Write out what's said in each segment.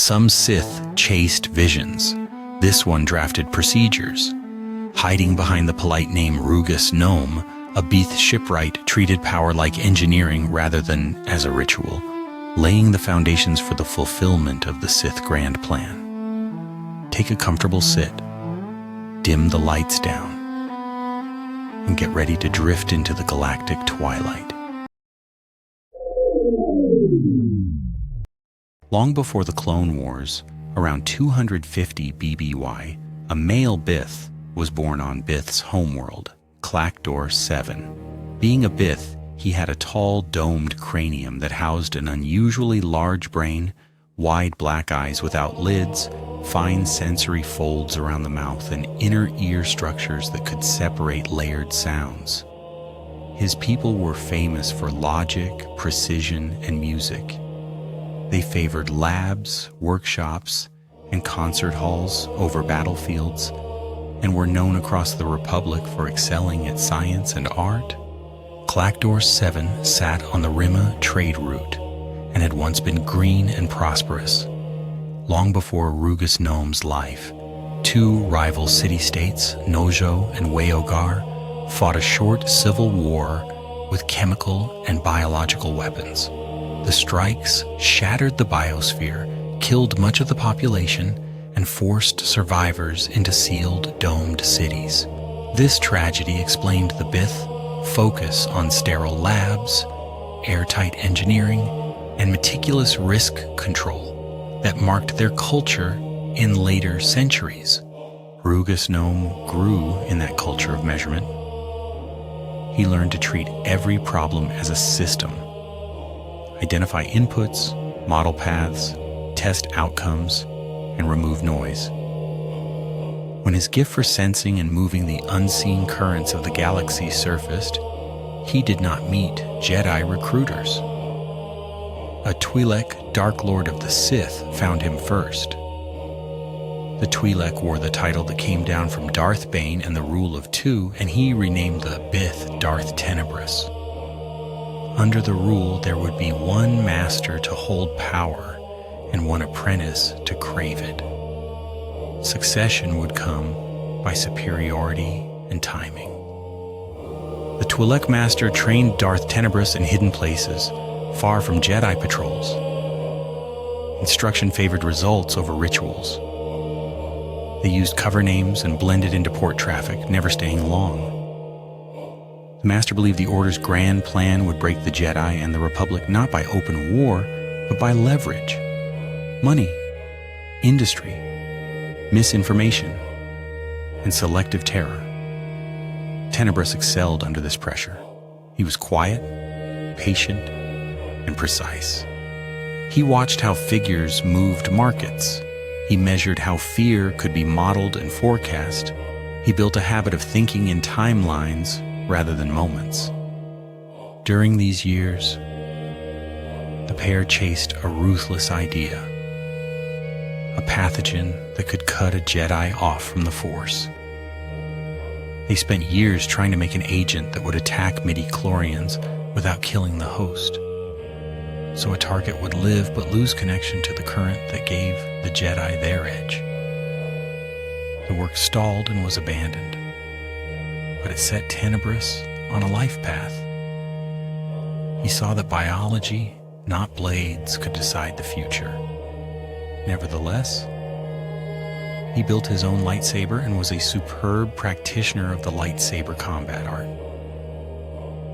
Some Sith chased visions. This one drafted procedures. Hiding behind the polite name Rugess Nome, a Bith shipwright treated power like engineering rather than as a ritual, laying the foundations for the fulfillment of the Sith grand plan. Take a comfortable sit, dim the lights down, and get ready to drift into the galactic twilight. Long before the Clone Wars, around 250 BBY, a male Bith was born on Bith's homeworld, Clackdoor 7. Being a Bith, he had a tall, domed cranium that housed an unusually large brain, wide black eyes without lids, fine sensory folds around the mouth, and inner ear structures that could separate layered sounds. His people were famous for logic, precision, and music. They favored labs, workshops, and concert halls over battlefields, and were known across the Republic for excelling at science and art. Clackdoor 7 sat on the Rimma trade route and had once been green and prosperous. Long before Rugess Nome's life, two rival city-states, Nojo and Weogar, fought a short civil war with chemical and biological weapons. The strikes shattered the biosphere, killed much of the population, and forced survivors into sealed, domed cities. This tragedy explained the Bith focus on sterile labs, airtight engineering, and meticulous risk control that marked their culture in later centuries. Rugess Nome grew in that culture of measurement. He learned to treat every problem as a system, identify inputs, model paths, test outcomes, and remove noise. When his gift for sensing and moving the unseen currents of the galaxy surfaced, he did not meet Jedi recruiters. A Twi'lek, Dark Lord of the Sith, found him first. The Twi'lek wore the title that came down from Darth Bane and the Rule of Two, and he renamed the Bith Darth Tenebrous. Under the rule, there would be one master to hold power and one apprentice to crave it. Succession would come by superiority and timing. The Twi'lek master trained Darth Tenebrous in hidden places, far from Jedi patrols. Instruction favored results over rituals. They used cover names and blended into port traffic, never staying long. The master believed the Order's grand plan would break the Jedi and the Republic not by open war, but by leverage. Money, industry, misinformation, and selective terror. Tenebrous excelled under this pressure. He was quiet, patient, and precise. He watched how figures moved markets. He measured how fear could be modeled and forecast. He built a habit of thinking in timelines rather than moments. During these years, the pair chased a ruthless idea, a pathogen that could cut a Jedi off from the Force. They spent years trying to make an agent that would attack midi-chlorians without killing the host, so a target would live but lose connection to the current that gave the Jedi their edge. The work stalled and was abandoned, but it set Tenebrous on a life path. He saw that biology, not blades, could decide the future. Nevertheless, he built his own lightsaber and was a superb practitioner of the lightsaber combat art.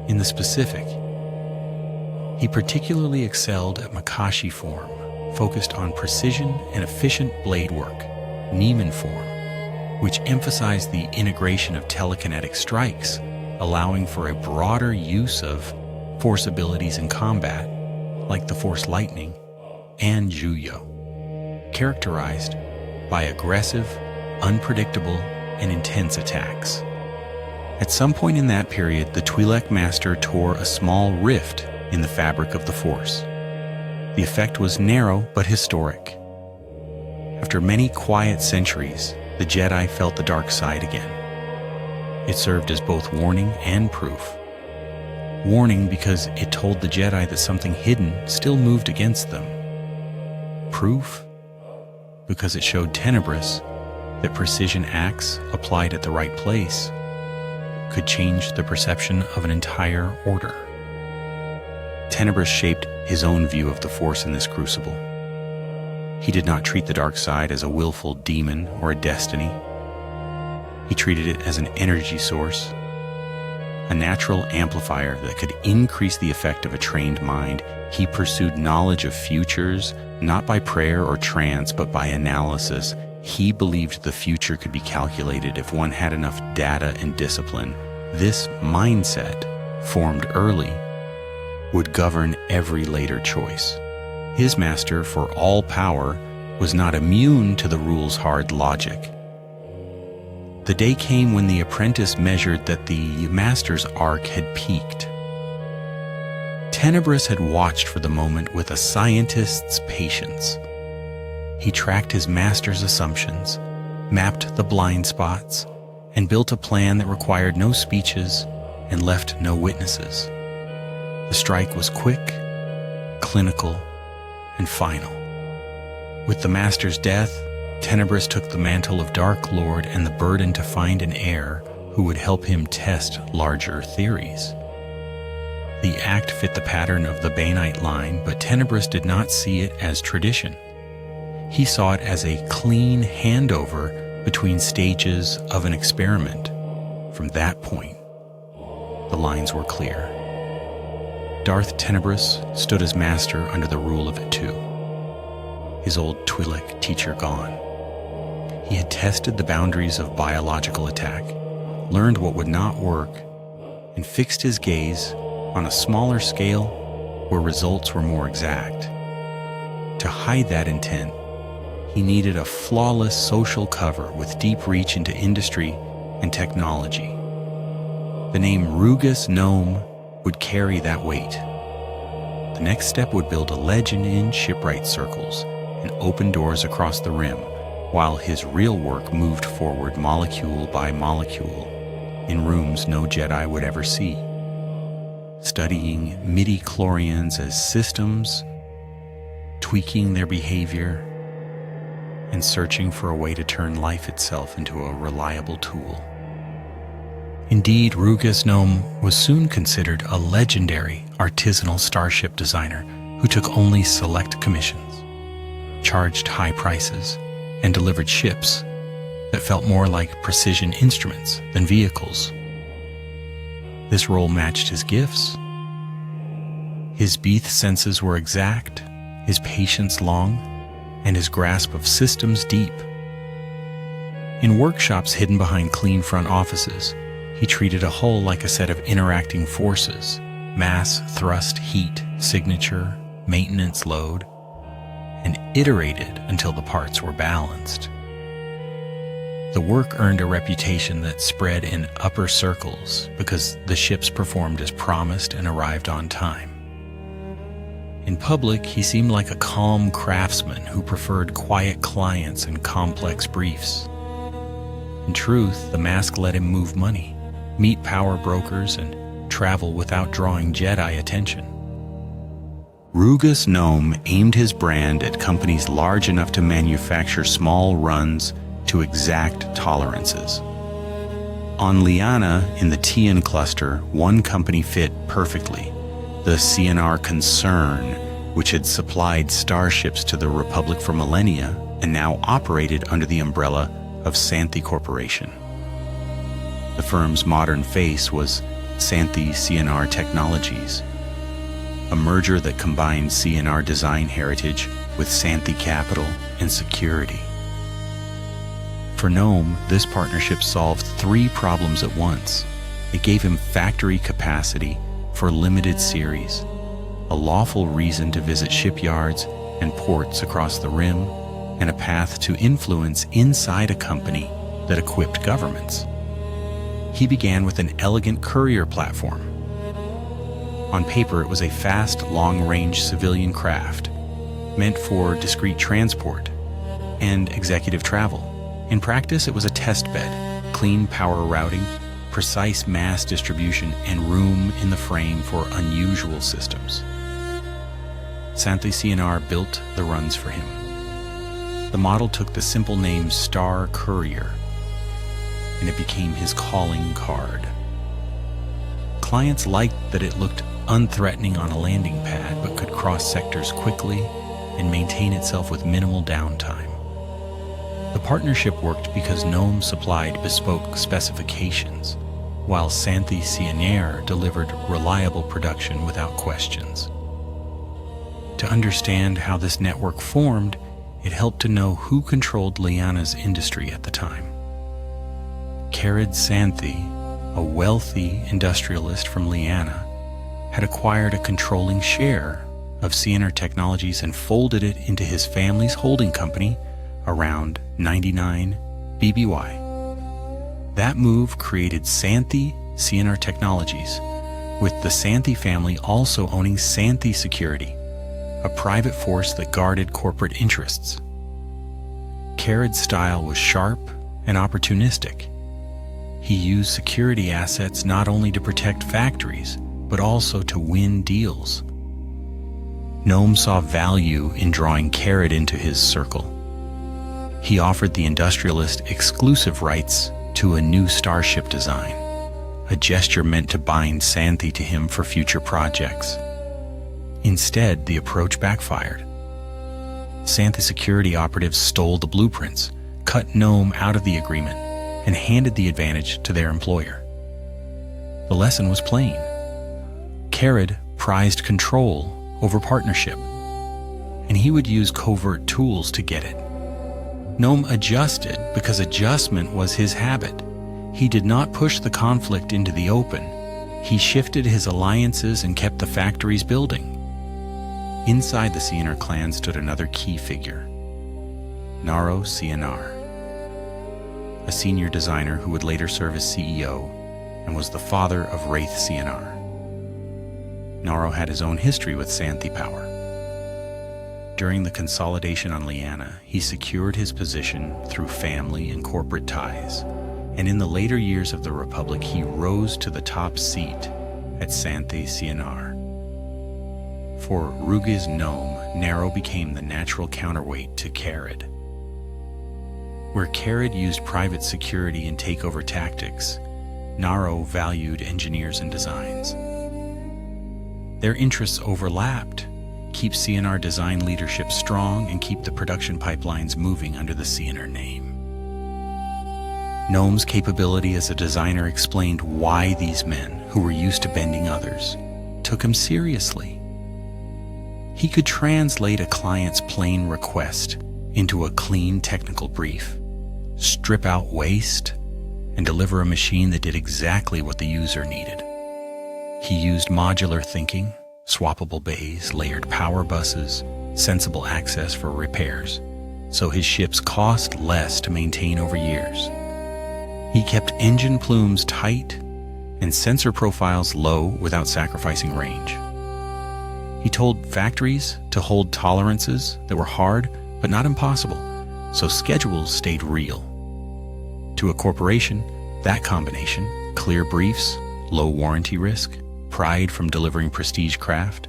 In the specific, he particularly excelled at Makashi form, focused on precision and efficient blade work, Neiman form, which emphasized the integration of telekinetic strikes, allowing for a broader use of Force abilities in combat, like the Force Lightning, and Juyo, characterized by aggressive, unpredictable, and intense attacks. At some point in that period, the Twi'lek master tore a small rift in the fabric of the Force. The effect was narrow but historic. After many quiet centuries, the Jedi felt the dark side again. It served as both warning and proof. Warning because it told the Jedi that something hidden still moved against them. Proof because it showed Tenebrous that precision acts applied at the right place could change the perception of an entire order. Tenebrous shaped his own view of the Force in this crucible. He did not treat the dark side as a willful demon or a destiny. He treated it as an energy source, a natural amplifier that could increase the effect of a trained mind. He pursued knowledge of futures, not by prayer or trance, but by analysis. He believed the future could be calculated if one had enough data and discipline. This mindset, formed early, would govern every later choice. His master, for all power, was not immune to the rule's hard logic. The day came when the apprentice measured that the master's arc had peaked. Tenebrous had watched for the moment with a scientist's patience. He tracked his master's assumptions, mapped the blind spots, and built a plan that required no speeches and left no witnesses. The strike was quick, clinical, and final. With the master's death, Tenebrous took the mantle of Dark Lord and the burden to find an heir who would help him test larger theories. The act fit the pattern of the Banite line, but Tenebrous did not see it as tradition. He saw it as a clean handover between stages of an experiment. From that point, the lines were clear. Darth Tenebrous stood as master under the rule of Itu, his old Twi'lek teacher gone. He had tested the boundaries of biological attack, learned what would not work, and fixed his gaze on a smaller scale where results were more exact. To hide that intent, he needed a flawless social cover with deep reach into industry and technology. The name Rugess Nome would carry that weight. The next step would build a legend in Shipwright circles and open doors across the rim, while his real work moved forward molecule by molecule in rooms no Jedi would ever see. Studying midi-chlorians as systems, tweaking their behavior, and searching for a way to turn life itself into a reliable tool. Indeed, Rugess Nome was soon considered a legendary artisanal starship designer who took only select commissions, charged high prices, and delivered ships that felt more like precision instruments than vehicles. This role matched his gifts. His Bith senses were exact, his patience long, and his grasp of systems deep. In workshops hidden behind clean front offices, he treated a hull like a set of interacting forces: mass, thrust, heat, signature, maintenance load, and iterated until the parts were balanced. The work earned a reputation that spread in upper circles because the ships performed as promised and arrived on time. In public, he seemed like a calm craftsman who preferred quiet clients and complex briefs. In truth, the mask let him move money, meet power brokers, and travel without drawing Jedi attention. Rugess Nome aimed his brand at companies large enough to manufacture small runs to exact tolerances. On Lianna, in the Tian cluster, one company fit perfectly: the Sienar concern, which had supplied starships to the Republic for millennia and now operated under the umbrella of Santhe Corporation. The firm's modern face was Santhe Sienar Technologies, a merger that combined Sienar design heritage with Santhe capital and security. For Nome, this partnership solved 3 problems at once. It gave him factory capacity for limited series, a lawful reason to visit shipyards and ports across the rim, and a path to influence inside a company that equipped governments. He began with an elegant courier platform. On paper, it was a fast, long-range civilian craft, meant for discreet transport and executive travel. In practice, it was a test bed, clean power routing, precise mass distribution, and room in the frame for unusual systems. Santhe Sienar built the runs for him. the model took the simple name Star Courier, and it became his calling card. Clients liked that it looked unthreatening on a landing pad but could cross sectors quickly and maintain itself with minimal downtime. The partnership worked because Nome supplied bespoke specifications, while Santhe Sienar delivered reliable production without questions. To understand how this network formed, it helped to know who controlled Lianna's industry at the time. Carid Santhe, a wealthy industrialist from Lianna, had acquired a controlling share of Sienar Technologies and folded it into his family's holding company around 99 BBY. That move created Santhe Sienar Technologies, with the Santhe family also owning Santhe Security, a private force that guarded corporate interests. Carid's style was sharp and opportunistic. He used security assets not only to protect factories, but also to win deals. Nome saw value in drawing Carid into his circle. He offered the industrialist exclusive rights to a new starship design, a gesture meant to bind Santhe to him for future projects. Instead, the approach backfired. Santhe security operatives stole the blueprints, cut Nome out of the agreement, and handed the advantage to their employer. The lesson was plain. Carid prized control over partnership, and he would use covert tools to get it. Nome adjusted because adjustment was his habit. He did not push the conflict into the open. He shifted his alliances and kept the factories building. Inside the Sienar clan stood another key figure, Naro Sienar, a senior designer who would later serve as CEO and was the father of Wraith Sienar. Naro had his own history with Santhe power. During the consolidation on Lianna, he secured his position through family and corporate ties, and in the later years of the Republic, he rose to the top seat at Santhe Sienar. For Rugess Nome, Naro became the natural counterweight to Carid. Where Carid used private security and takeover tactics, Naro valued engineers and designs. Their interests overlapped, keep Sienar design leadership strong and keep the production pipelines moving under the Sienar name. Nome's capability as a designer explained why these men, who were used to bending others, took him seriously. He could translate a client's plain request into a clean technical brief, strip out waste, and deliver a machine that did exactly what the user needed. He used modular thinking, swappable bays, layered power buses, sensible access for repairs, so his ships cost less to maintain over years. He kept engine plumes tight and sensor profiles low without sacrificing range. He told factories to hold tolerances that were hard but not impossible, so schedules stayed real. To a corporation, that combination, clear briefs, low warranty risk, pride from delivering prestige craft,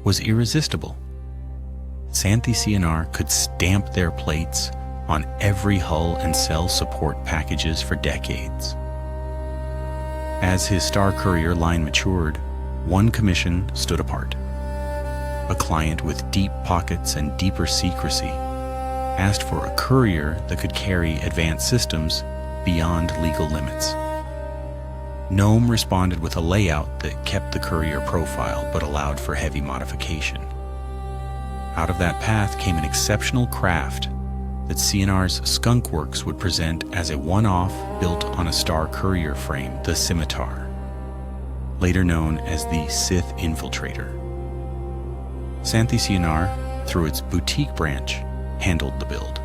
was irresistible. Santhe Sienar could stamp their plates on every hull and sell support packages for decades. As his Star Courier line matured, one commission stood apart. A client with deep pockets and deeper secrecy asked for a courier that could carry advanced systems beyond legal limits. Nome responded with a layout that kept the courier profile but allowed for heavy modification. Out of that path came an exceptional craft that Sienar's Skunk Works would present as a one-off built on a Star Courier frame, the Scimitar, later known as the Sith Infiltrator. Santhe Sienar, through its boutique branch, handled the build.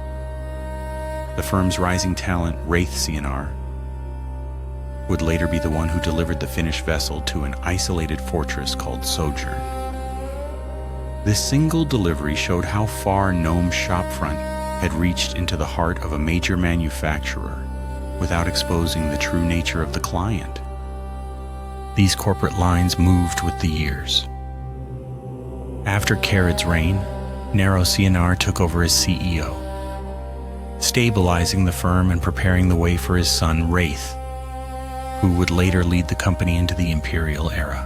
The firm's rising talent, Wraith Sienar, would later be the one who delivered the finished vessel to an isolated fortress called Sojourn. This single delivery showed how far Nome's shopfront had reached into the heart of a major manufacturer without exposing the true nature of the client. These corporate lines moved with the years. After Carid's reign, Naro Sienar took over as CEO. stabilizing the firm and preparing the way for his son Wraith, who would later lead the company into the Imperial era.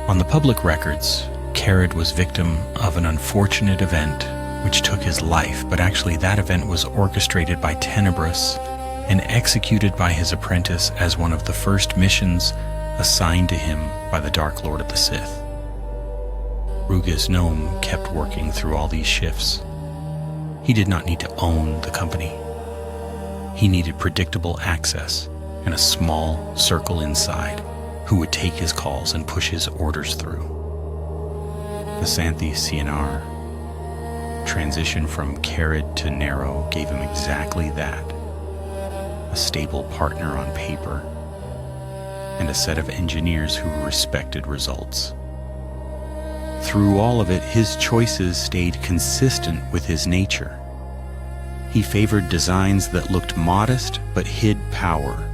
On the public records, Carid was victim of an unfortunate event which took his life, but actually that event was orchestrated by Tenebrous and executed by his apprentice as one of the first missions assigned to him by the Dark Lord of the Sith. Rugess Nome kept working through all these shifts. He did not need to own the company. He needed predictable access and a small circle inside who would take his calls and push his orders through. The Santhe Sienar transition from Carid to Narrow gave him exactly that: a stable partner on paper and a set of engineers who respected results. Through all of it, his choices stayed consistent with his nature. He favored designs that looked modest but hid power,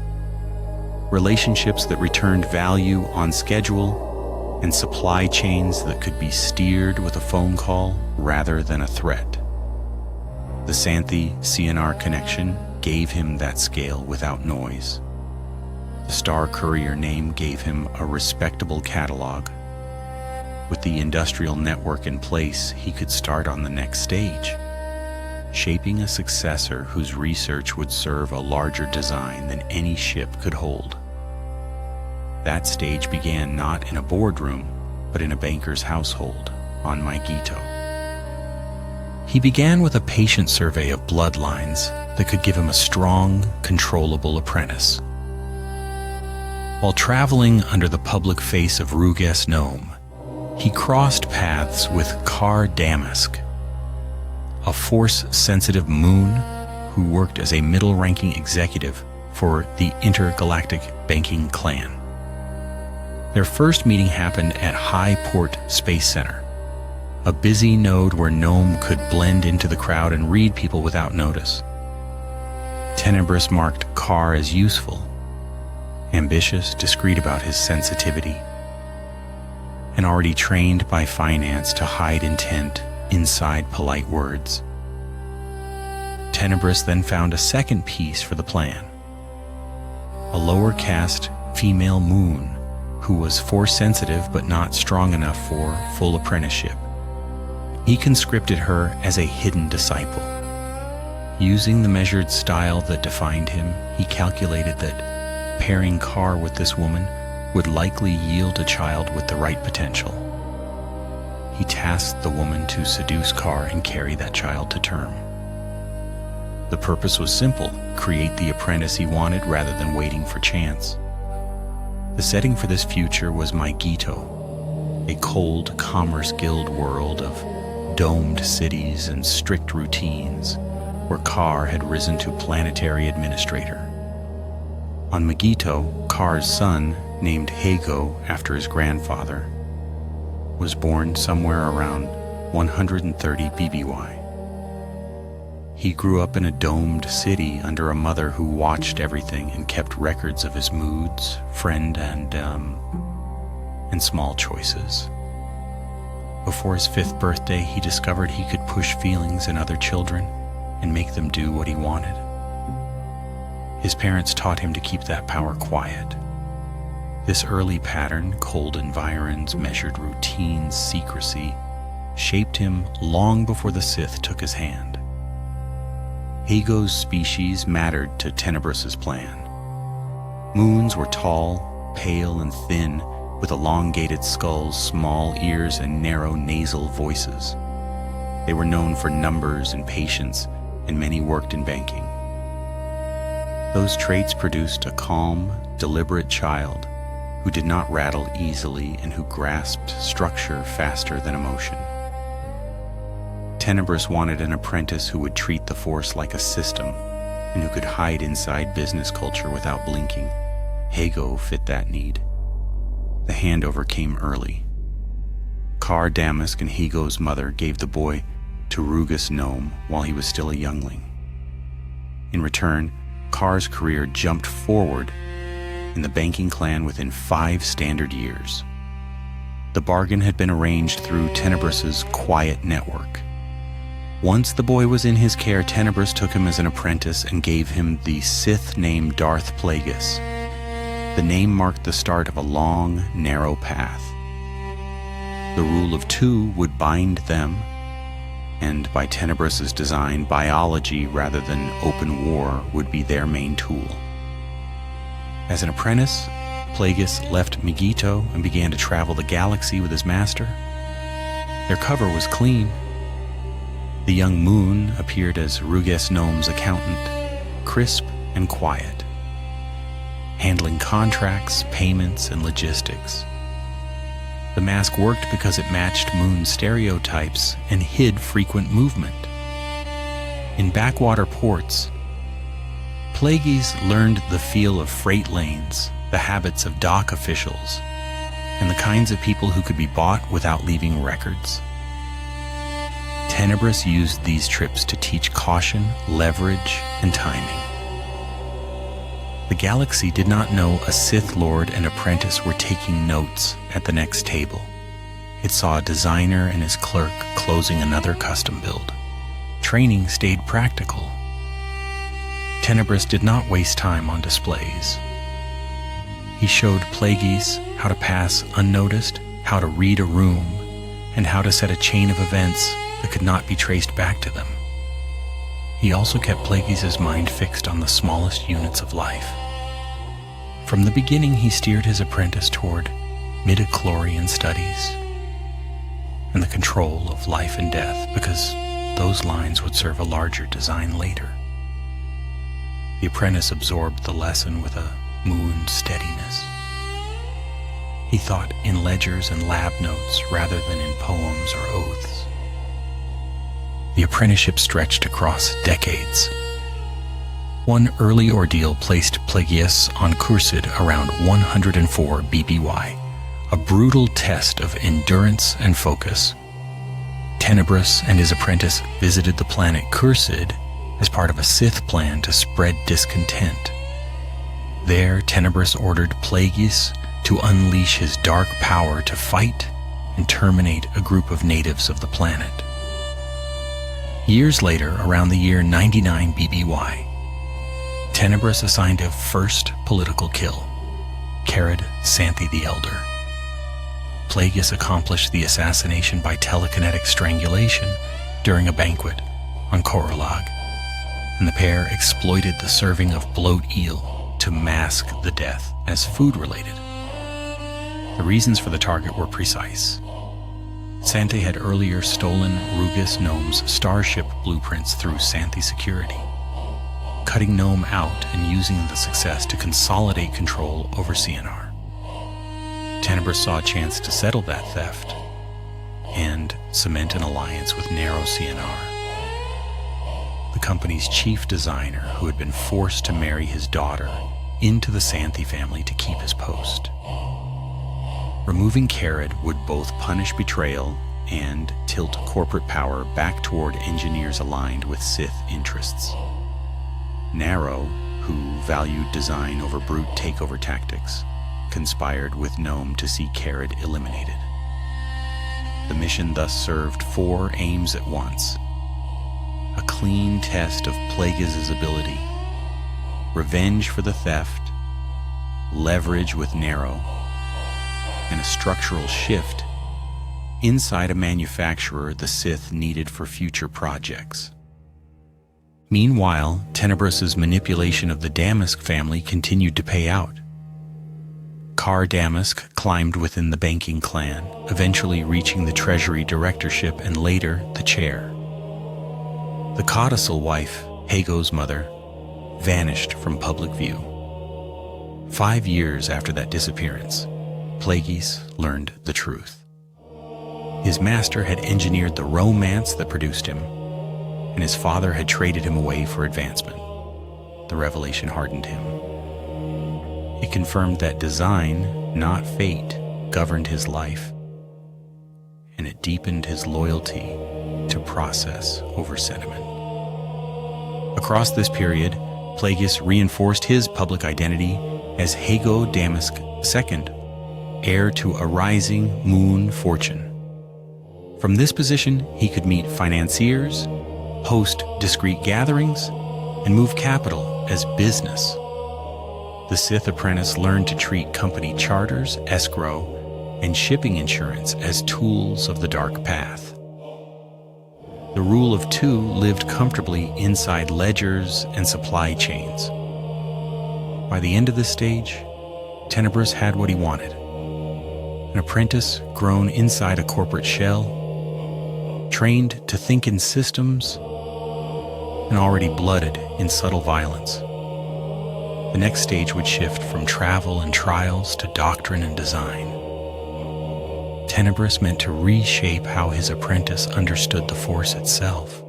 relationships that returned value on schedule, and supply chains that could be steered with a phone call rather than a threat. The Santhe Sienar connection gave him that scale without noise. The Star Courier name gave him a respectable catalog. With the industrial network in place, he could start on the next stage, shaping a successor whose research would serve a larger design than any ship could hold. That stage began not in a boardroom, but in a banker's household on Mygito. He began with a patient survey of bloodlines that could give him a strong, controllable apprentice. While traveling under the public face of Rugess Nome, he crossed paths with Hego Damask, a force-sensitive Muun who worked as a middle-ranking executive for the intergalactic banking clan. Their first meeting happened at High Port Space Center, a busy node where Nome could blend into the crowd and read people without notice. Tenebrous marked Carr as useful, ambitious, discreet about his sensitivity, and already trained by finance to hide intent inside polite words. Tenebrous then found a second piece for the plan, a lower caste female Muun who was force-sensitive but not strong enough for full apprenticeship. He conscripted her as a hidden disciple. Using the measured style that defined him, he calculated that pairing Carr with this woman would likely yield a child with the right potential. He tasked the woman to seduce Carr and carry that child to term. The purpose was simple: create the apprentice he wanted rather than waiting for chance. The setting for this future was Mygito, a cold commerce guild world of domed cities and strict routines, where Carr had risen to planetary administrator. On Mygito, Carr's son, named Hego after his grandfather, was born somewhere around 130 BBY. He grew up in a domed city under a mother who watched everything and kept records of his moods, friend, and small choices. Before his 5th birthday, he discovered he could push feelings in other children and make them do what he wanted. His parents taught him to keep that power quiet. This early pattern, cold environs, measured routines, secrecy, shaped him long before the Sith took his hand. Hego's species mattered to Tenebrous's plan. Moons were tall, pale, and thin, with elongated skulls, small ears, and narrow nasal voices. They were known for numbers and patience, and many worked in banking. Those traits produced a calm, deliberate child who did not rattle easily and who grasped structure faster than emotion. Tenebrous wanted an apprentice who would treat the Force like a system and who could hide inside business culture without blinking. Hego fit that need. The handover came early. Hego Damask and Hego's mother gave the boy to Rugess Nome while he was still a youngling. In return, Carr's career jumped forward in the banking clan within 5 standard years. The bargain had been arranged through Tenebrous's quiet network. Once the boy was in his care, Tenebrous took him as an apprentice and gave him the Sith name Darth Plagueis. The name marked the start of a long, narrow path. The rule of two would bind them, and by Tenebrous's design, biology rather than open war would be their main tool. As an apprentice, Plagueis left Megiddo and began to travel the galaxy with his master. Their cover was clean. The young Muun appeared as Rugess Nome's accountant, crisp and quiet, handling contracts, payments, and logistics. The mask worked because it matched Muun's stereotypes and hid frequent movement. In backwater ports, Plagueis learned the feel of freight lanes, the habits of dock officials, and the kinds of people who could be bought without leaving records. Tenebrous used these trips to teach caution, leverage, and timing. The galaxy did not know a Sith Lord and apprentice were taking notes at the next table. It saw a designer and his clerk closing another custom build. Training stayed practical. Tenebrous did not waste time on displays. He showed Plagueis how to pass unnoticed, how to read a room, and how to set a chain of events that could not be traced back to them. He also kept Plagueis' mind fixed on the smallest units of life. From the beginning, he steered his apprentice toward midi-chlorian studies and the control of life and death, because those lines would serve a larger design later. The apprentice absorbed the lesson with a Muun steadiness. He thought in ledgers and lab notes rather than in poems or oaths. The apprenticeship stretched across decades. One early ordeal placed Plagueis on Cursid around 104 BBY, a brutal test of endurance and focus. Tenebrous and his apprentice visited the planet Cursid as part of a Sith plan to spread discontent. There, Tenebrous ordered Plagueis to unleash his dark power to fight and terminate a group of natives of the planet. Years later, around the year 99 BBY, Tenebrous assigned a first political kill, Carid Santhe the Elder. Plagueis accomplished the assassination by telekinetic strangulation during a banquet on Korrilag, and the pair exploited the serving of bloat eel to mask the death as food-related. The reasons for the target were precise. Santhe had earlier stolen Rugess Nome's starship blueprints through Santhe security, cutting Nome out and using the success to consolidate control over Sienar. Tenebrous saw a chance to settle that theft and cement an alliance with Narrow Sienar, the company's chief designer who had been forced to marry his daughter into the Santhe family to keep his post. Removing Carid would both punish betrayal and tilt corporate power back toward engineers aligned with Sith interests. Narrow, who valued design over brute takeover tactics, conspired with Nome to see Carid eliminated. The mission thus served four aims at once: a clean test of Plagueis' ability, revenge for the theft, leverage with Narrow, and a structural shift inside a manufacturer the Sith needed for future projects. Meanwhile, Tenebrous' manipulation of the Damask family continued to pay out. Car Damask climbed within the banking clan, eventually reaching the treasury directorship and later the chair. The codicil wife, Hego's mother, vanished from public view. 5 years after that disappearance, Plagueis learned the truth. His master had engineered the romance that produced him, and his father had traded him away for advancement. The revelation hardened him. It confirmed that design, not fate, governed his life, and it deepened his loyalty to process over sentiment. Across this period, Plagueis reinforced his public identity as Hego Damask II, heir to a rising Muun fortune. From this position, he could meet financiers, host discreet gatherings, and move capital as business. The Sith apprentice learned to treat company charters, escrow, and shipping insurance as tools of the dark path. The rule of two lived comfortably inside ledgers and supply chains. By the end of this stage, Tenebrous had what he wanted. An apprentice grown inside a corporate shell, trained to think in systems, and already blooded in subtle violence. The next stage would shift from travel and trials to doctrine and design. Tenebrous meant to reshape how his apprentice understood the Force itself,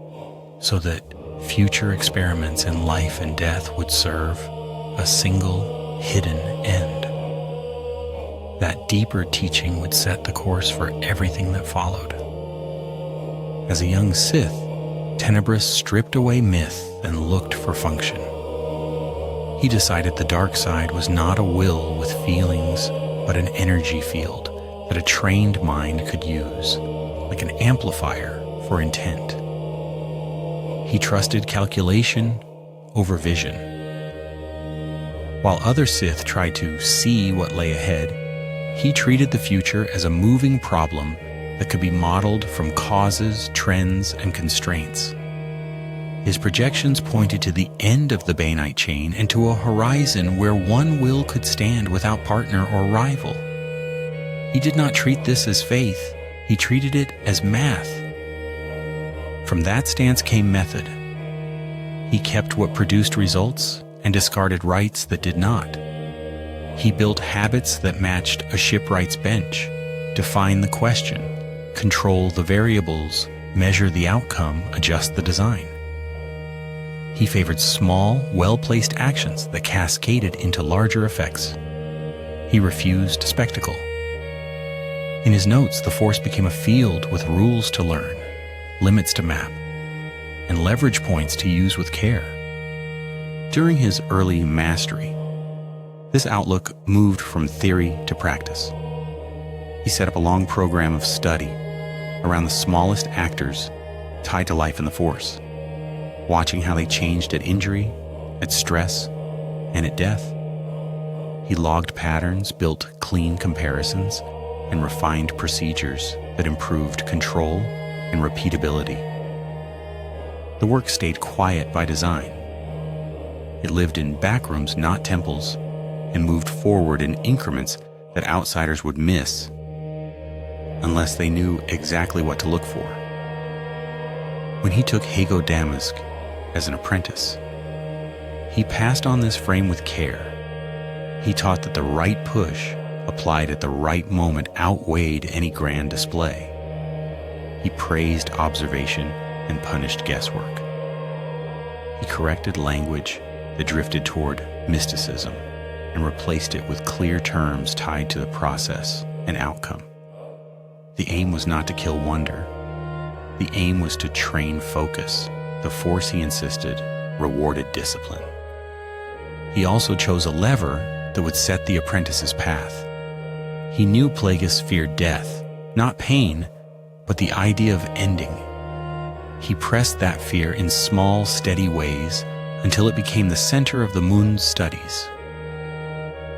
so that future experiments in life and death would serve a single, hidden end. That deeper teaching would set the course for everything that followed. As a young Sith, Tenebrous stripped away myth and looked for function. He decided the dark side was not a will with feelings, but an energy field that a trained mind could use, like an amplifier for intent. He trusted calculation over vision. While other Sith tried to see what lay ahead, he treated the future as a moving problem that could be modeled from causes, trends, and constraints. His projections pointed to the end of the Bainite chain and to a horizon where one will could stand without partner or rival. He did not treat this as faith, he treated it as math. From that stance came method. He kept what produced results and discarded rights that did not. He built habits that matched a shipwright's bench, define the question, control the variables, measure the outcome, adjust the design. He favored small, well-placed actions that cascaded into larger effects. He refused spectacle. In his notes, the Force became a field with rules to learn, limits to map, and leverage points to use with care. During his early mastery, this outlook moved from theory to practice. He set up a long program of study around the smallest actors tied to life in the Force, watching how they changed at injury, at stress, and at death. He logged patterns, built clean comparisons, and refined procedures that improved control and repeatability. The work stayed quiet by design. It lived in backrooms, not temples, and moved forward in increments that outsiders would miss unless they knew exactly what to look for. When he took Hego Damask as an apprentice, he passed on this frame with care. He taught that the right push applied at the right moment outweighed any grand display. He praised observation and punished guesswork. He corrected language that drifted toward mysticism and replaced it with clear terms tied to the process and outcome. The aim was not to kill wonder. The aim was to train focus. The Force, he insisted, rewarded discipline. He also chose a lever that would set the apprentice's path. He knew Plagueis feared death, not pain, but the idea of ending. He pressed that fear in small, steady ways until it became the center of the Muun's studies.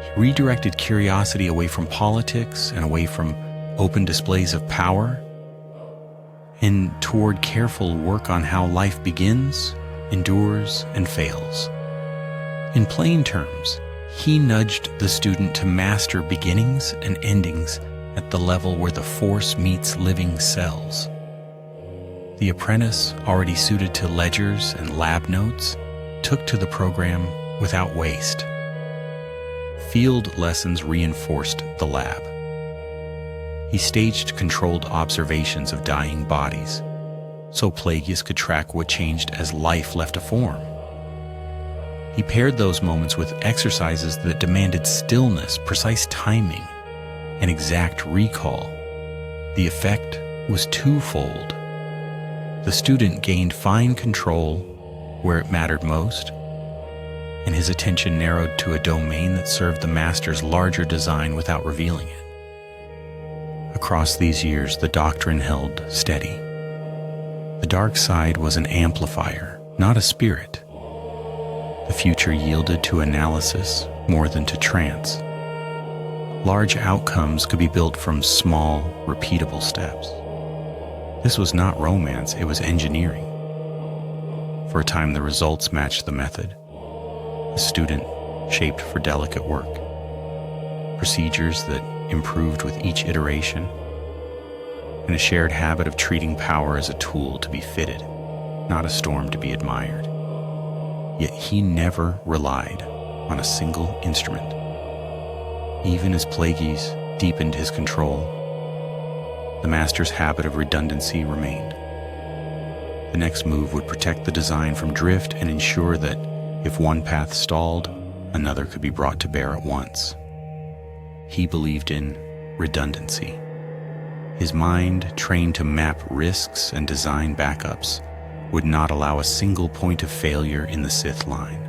He redirected curiosity away from politics and away from open displays of power and toward careful work on how life begins, endures, and fails. In plain terms, he nudged the student to master beginnings and endings at the level where the Force meets living cells. The apprentice, already suited to ledgers and lab notes, took to the program without waste. Field lessons reinforced the lab. He staged controlled observations of dying bodies, so Plagueis could track what changed as life left a form. He paired those moments with exercises that demanded stillness, precise timing, and exact recall. The effect was twofold. The student gained fine control where it mattered most, and his attention narrowed to a domain that served the master's larger design without revealing it. Across these years, the doctrine held steady. The dark side was an amplifier, not a spirit. The future yielded to analysis more than to trance. Large outcomes could be built from small, repeatable steps. This was not romance, it was engineering. For a time, the results matched the method. A student shaped for delicate work. Procedures that improved with each iteration. And a shared habit of treating power as a tool to be fitted, not a storm to be admired. Yet he never relied on a single instrument. Even as Plagueis deepened his control, the master's habit of redundancy remained. The next move would protect the design from drift and ensure that if one path stalled, another could be brought to bear at once. He believed in redundancy. His mind, trained to map risks and design backups, would not allow a single point of failure in the Sith line.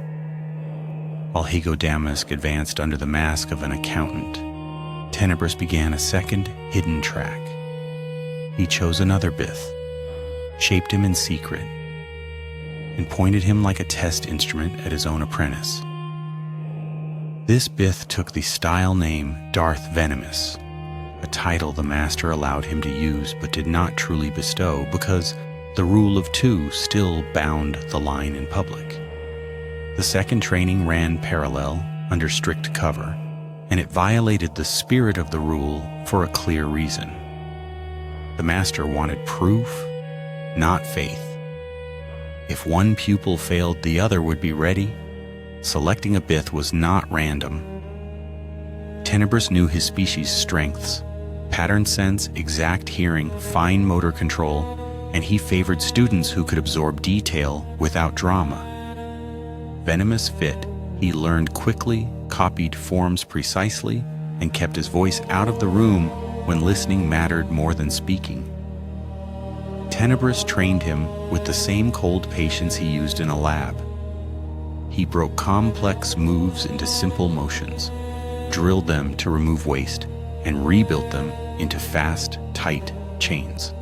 While Hego Damask advanced under the mask of an accountant, Tenebrous began a second, hidden track. He chose another Bith, shaped him in secret, and pointed him like a test instrument at his own apprentice. This Bith took the style name Darth Venomous, a title the master allowed him to use but did not truly bestow because the rule of two still bound the line in public. The second training ran parallel, under strict cover, and it violated the spirit of the rule for a clear reason. The master wanted proof, not faith. If one pupil failed, the other would be ready. Selecting a Bith was not random. Tenebrous knew his species' strengths: pattern sense, exact hearing, fine motor control, and he favored students who could absorb detail without drama. Venomous fit, he learned quickly, copied forms precisely, and kept his voice out of the room when listening mattered more than speaking. Tenebrous trained him with the same cold patience he used in a lab. He broke complex moves into simple motions, drilled them to remove waste, and rebuilt them into fast, tight chains.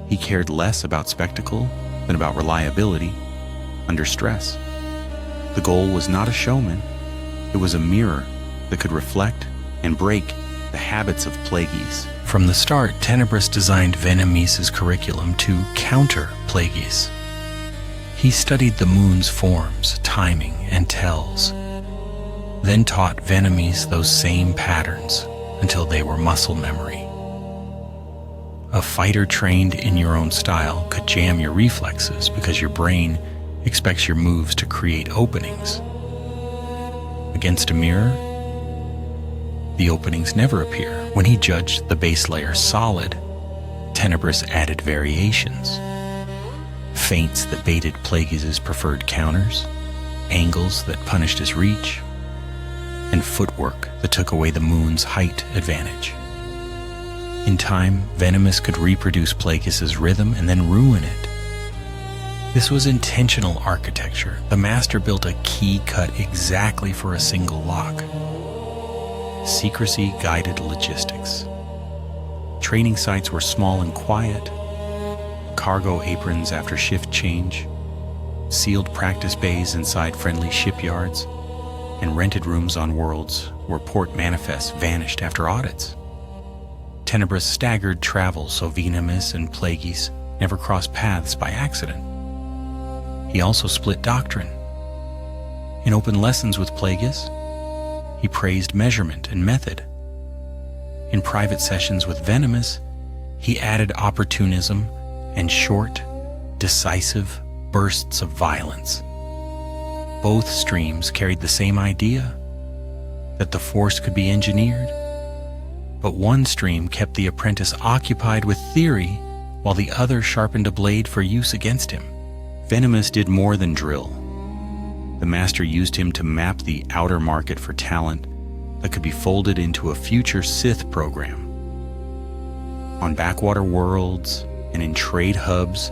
He cared less about spectacle than about reliability under stress. The goal was not a showman. It was a mirror that could reflect and break the habits of Plagueis. From the start, Tenebrous designed Venomese' curriculum to counter Plagueis. He studied the Muun's forms, timing, and tells, then taught Venomese those same patterns until they were muscle memory. A fighter trained in your own style could jam your reflexes because your brain expects your moves to create openings. Against a mirror, the openings never appear. When he judged the base layer solid, Tenebrous added variations. Feints that baited Plagueis' preferred counters, angles that punished his reach, and footwork that took away the Muun's height advantage. In time, Venomous could reproduce Plagueis' rhythm and then ruin it. This was intentional architecture. The master built a key cut exactly for a single lock. Secrecy guided logistics. Training sites were small and quiet. Cargo aprons after shift change, sealed practice bays inside friendly shipyards, and rented rooms on worlds where port manifests vanished after audits. Tenebrous staggered travel so Venomous and Plagueis never crossed paths by accident. He also split doctrine. In open lessons with Plagueis, he praised measurement and method. In private sessions with Venomous, he added opportunism and short, decisive bursts of violence. Both streams carried the same idea, that the Force could be engineered, but one stream kept the apprentice occupied with theory while the other sharpened a blade for use against him. Venomous did more than drill. The master used him to map the outer market for talent that could be folded into a future Sith program. On backwater worlds and in trade hubs,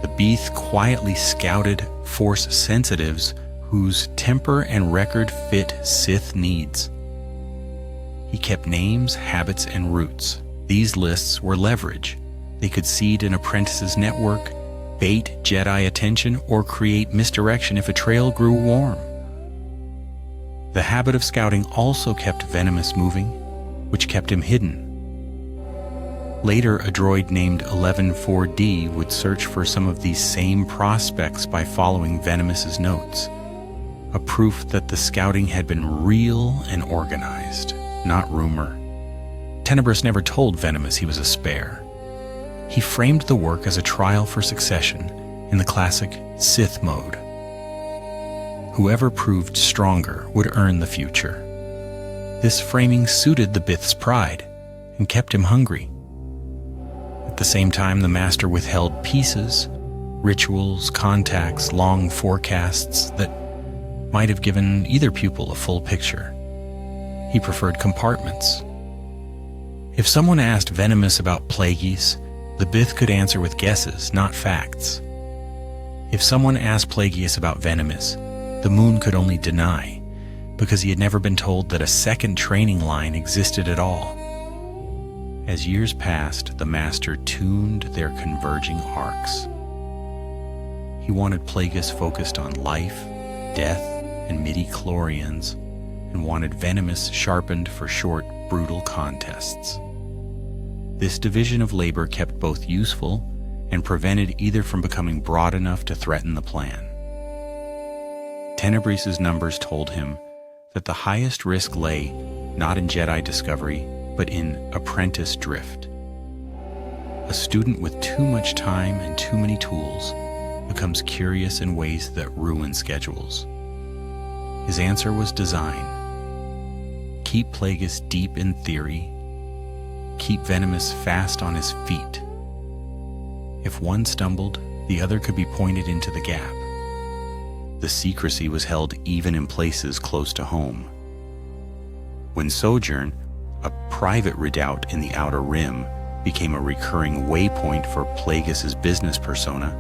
the Bith quietly scouted Force sensitives whose temper and record fit Sith needs. He kept names, habits, and roots. These lists were leverage. They could seed an apprentice's network bait Jedi attention, or create misdirection if a trail grew warm. The habit of scouting also kept Venomous moving, which kept him hidden. Later, a droid named 114D would search for some of these same prospects by following Venomous's notes, a proof that the scouting had been real and organized, not rumor. Tenebrous never told Venomous he was a spare. He framed the work as a trial for succession in the classic Sith mode. Whoever proved stronger would earn the future. This framing suited the Bith's pride and kept him hungry. At the same time, the Master withheld pieces, rituals, contacts, long forecasts that might have given either pupil a full picture. He preferred compartments. If someone asked Venomous about Plagueis, the Bith could answer with guesses, not facts. If someone asked Plagueis about Venomous, the Muun could only deny, because he had never been told that a second training line existed at all. As years passed, the Master tuned their converging arcs. He wanted Plagueis focused on life, death, and midi-chlorians, and wanted Venomous sharpened for short, brutal contests. This division of labor kept both useful and prevented either from becoming broad enough to threaten the plan. Tenebrous's numbers told him that the highest risk lay not in Jedi discovery, but in apprentice drift. A student with too much time and too many tools becomes curious in ways that ruin schedules. His answer was design. Keep Plagueis deep in theory. Keep Venomous fast on his feet. If one stumbled, the other could be pointed into the gap. The secrecy was held even in places close to home. When Sojourn, a private redoubt in the Outer Rim, became a recurring waypoint for Plagueis's business persona,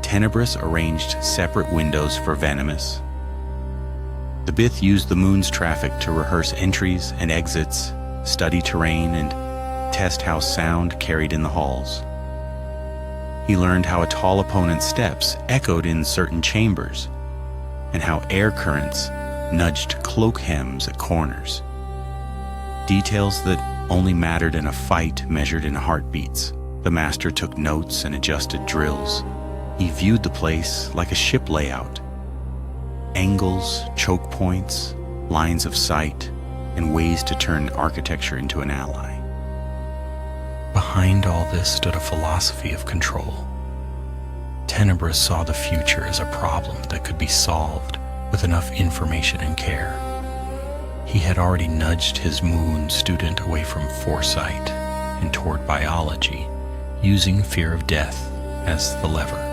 Tenebrous arranged separate windows for Venomous. The Bith used the Muun's traffic to rehearse entries and exits, study terrain, and test how sound carried in the halls. He learned how a tall opponent's steps echoed in certain chambers, and how air currents nudged cloak hems at corners. Details that only mattered in a fight measured in heartbeats. The Master took notes and adjusted drills. He viewed the place like a ship layout. Angles, choke points, lines of sight, and ways to turn architecture into an ally. Behind all this stood a philosophy of control. Tenebrous saw the future as a problem that could be solved with enough information and care. He had already nudged his Muun student away from foresight and toward biology, using fear of death as the lever.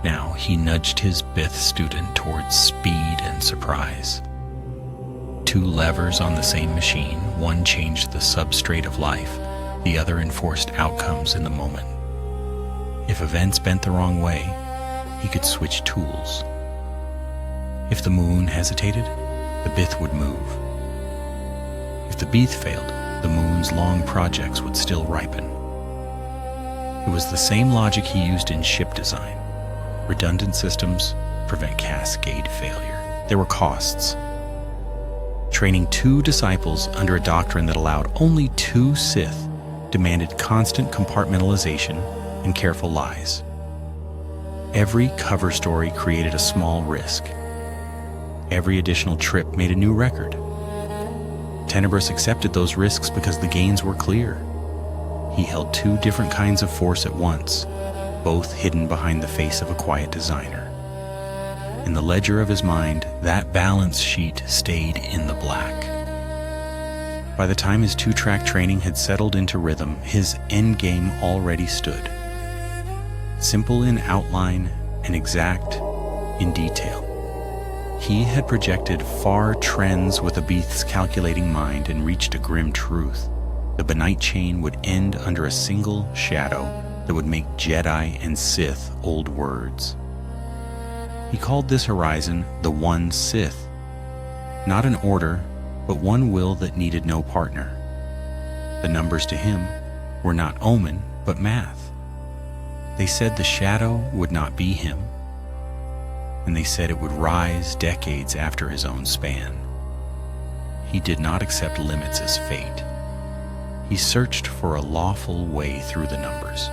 Now he nudged his Bith student towards speed and surprise. Two levers on the same machine, one changed the substrate of life, the other enforced outcomes in the moment. If events bent the wrong way, he could switch tools. If the Muun hesitated, the Bith would move. If the Bith failed, the Muun's long projects would still ripen. It was the same logic he used in ship design. Redundant systems prevent cascade failure. There were costs. Training 2 disciples under a doctrine that allowed only 2 Sith demanded constant compartmentalization and careful lies. Every cover story created a small risk. Every additional trip made a new record. Tenebrous accepted those risks because the gains were clear. He held 2 different kinds of force at once, both hidden behind the face of a quiet designer. In the ledger of his mind, that balance sheet stayed in the black. By the time his 2-track training had settled into rhythm, his endgame already stood. Simple in outline and exact in detail. He had projected far trends with a Bith's calculating mind and reached a grim truth. The Benite chain would end under a single shadow that would make Jedi and Sith old words. He called this horizon the One Sith. Not an order, but one will that needed no partner. The numbers to him were not omen, but math. They said the shadow would not be him, and they said it would rise decades after his own span. He did not accept limits as fate. He searched for a lawful way through the numbers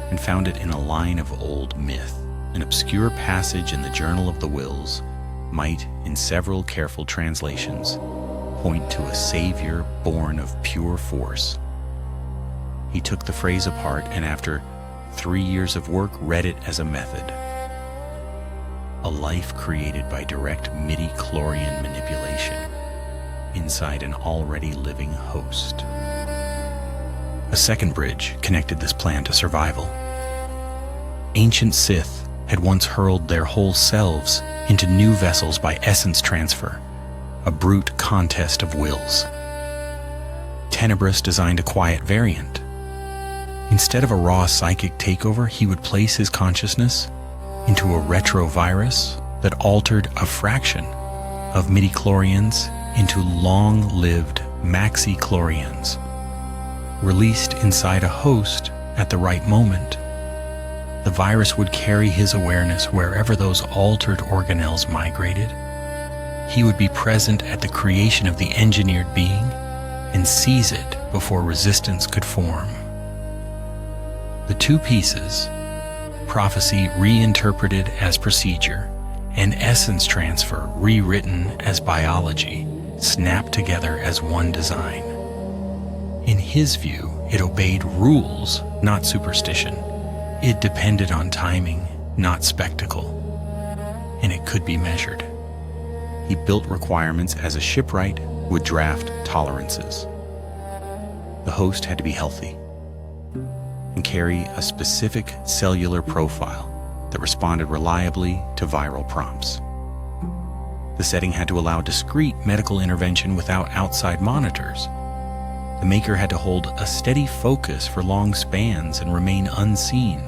and found it in a line of old myth. An obscure passage in the Journal of the Wills might, in several careful translations, point to a savior born of pure force. He took the phrase apart and after 3 years of work read it as a method. A life created by direct midi-chlorian manipulation inside an already living host. A second bridge connected this plan to survival. Ancient Sith had once hurled their whole selves into new vessels by essence transfer, a brute contest of wills. Tenebrous designed a quiet variant. Instead of a raw psychic takeover, he would place his consciousness into a retrovirus that altered a fraction of midi-chlorians into long-lived maxi-chlorians, released inside a host at the right moment. The virus would carry his awareness wherever those altered organelles migrated. He would be present at the creation of the engineered being and seize it before resistance could form. The two pieces, prophecy reinterpreted as procedure and essence transfer rewritten as biology, snapped together as one design. In his view, it obeyed rules, not superstition. It depended on timing, not spectacle, and it could be measured. He built requirements as a shipwright would draft tolerances. The host had to be healthy and carry a specific cellular profile that responded reliably to viral prompts. The setting had to allow discreet medical intervention without outside monitors. The maker had to hold a steady focus for long spans and remain unseen.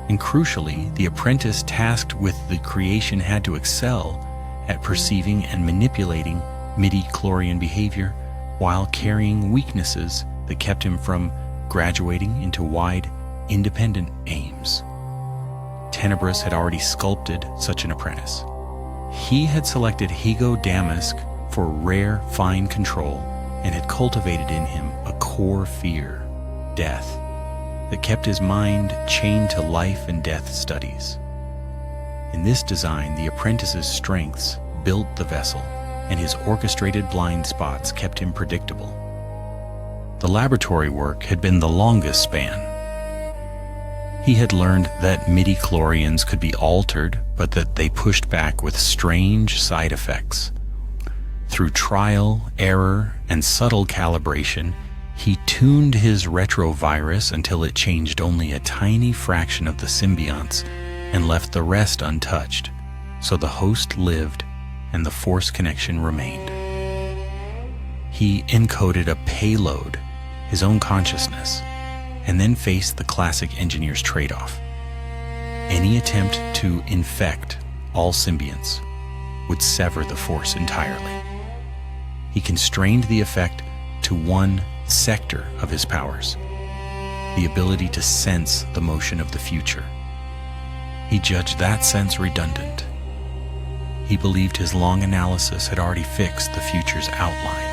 And crucially, the apprentice tasked with the creation had to excel at perceiving and manipulating midi-chlorian behavior while carrying weaknesses that kept him from graduating into wide, independent aims. Tenebrous had already sculpted such an apprentice. He had selected Hego Damask for rare, fine control and had cultivated in him a core fear, death, that kept his mind chained to life and death studies. In this design, the apprentice's strengths built the vessel, and his orchestrated blind spots kept him predictable. The laboratory work had been the longest span. He had learned that midi-chlorians could be altered, but that they pushed back with strange side effects. Through trial, error, and subtle calibration, he tuned his retrovirus until it changed only a tiny fraction of the symbionts and left the rest untouched, so the host lived and the force connection remained. He encoded a payload, his own consciousness, and then faced the classic engineer's trade-off. Any attempt to infect all symbionts would sever the force entirely. He constrained the effect to one sector of his powers, the ability to sense the motion of the future. He judged that sense redundant. He believed his long analysis had already fixed the future's outline.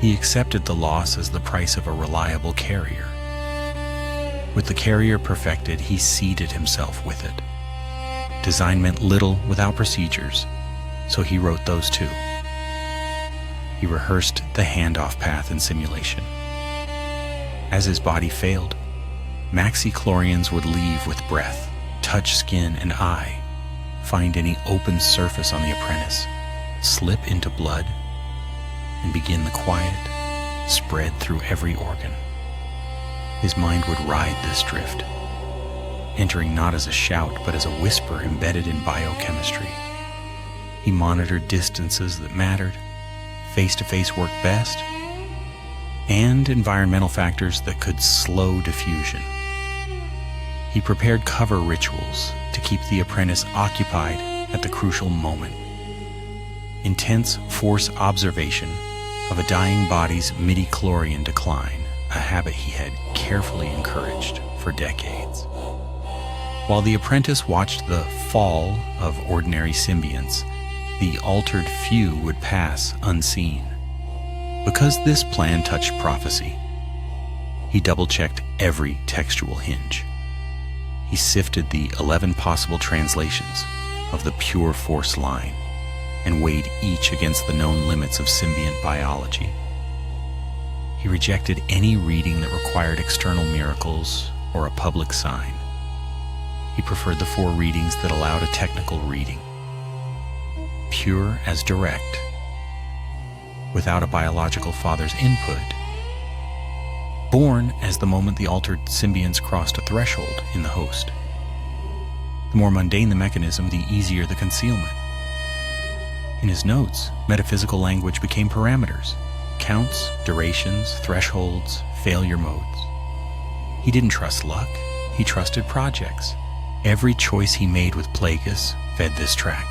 He accepted the loss as the price of a reliable carrier. With the carrier perfected, he seeded himself with it. Design meant little without procedures, so he wrote those too. He rehearsed the handoff path in simulation. As his body failed, maxi-chlorians would leave with breath, touch skin and eye, find any open surface on the apprentice, slip into blood, and begin the quiet spread through every organ. His mind would ride this drift, entering not as a shout but as a whisper embedded in biochemistry. He monitored distances that mattered, face-to-face worked best, and environmental factors that could slow diffusion. He prepared cover rituals to keep the apprentice occupied at the crucial moment. Intense force observation of a dying body's midi-chlorian decline, a habit he had carefully encouraged for decades. While the apprentice watched the fall of ordinary symbionts, the altered few would pass unseen. Because this plan touched prophecy, he double-checked every textual hinge. He sifted the 11 possible translations of the pure force line and weighed each against the known limits of symbiont biology. He rejected any reading that required external miracles or a public sign. He preferred the 4 readings that allowed a technical reading. Pure as direct, without a biological father's input. Born as the moment the altered symbionts crossed a threshold in the host. The more mundane the mechanism, the easier the concealment. In his notes, metaphysical language became parameters, counts, durations, thresholds, failure modes. He didn't trust luck, he trusted projects. Every choice he made with Plagueis fed this track.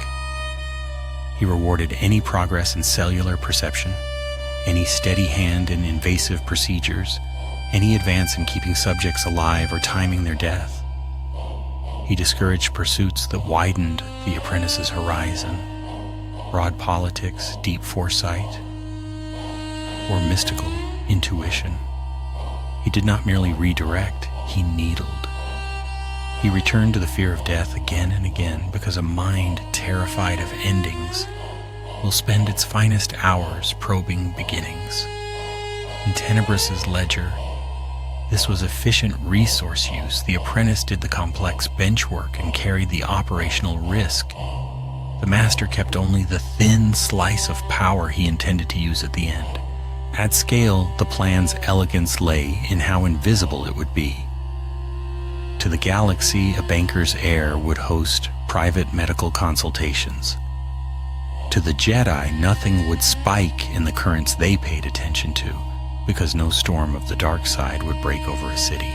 He rewarded any progress in cellular perception, any steady hand in invasive procedures, any advance in keeping subjects alive or timing their death. He discouraged pursuits that widened the apprentice's horizon, broad politics, deep foresight, or mystical intuition. He did not merely redirect, he needled. He returned to the fear of death again and again because a mind terrified of endings will spend its finest hours probing beginnings. In Tenebrous's ledger, this was efficient resource use. The apprentice did the complex bench work and carried the operational risk. The master kept only the thin slice of power he intended to use at the end. At scale, the plan's elegance lay in how invisible it would be. To the galaxy, a banker's heir would host private medical consultations. To the Jedi, nothing would spike in the currents they paid attention to, because no storm of the dark side would break over a city.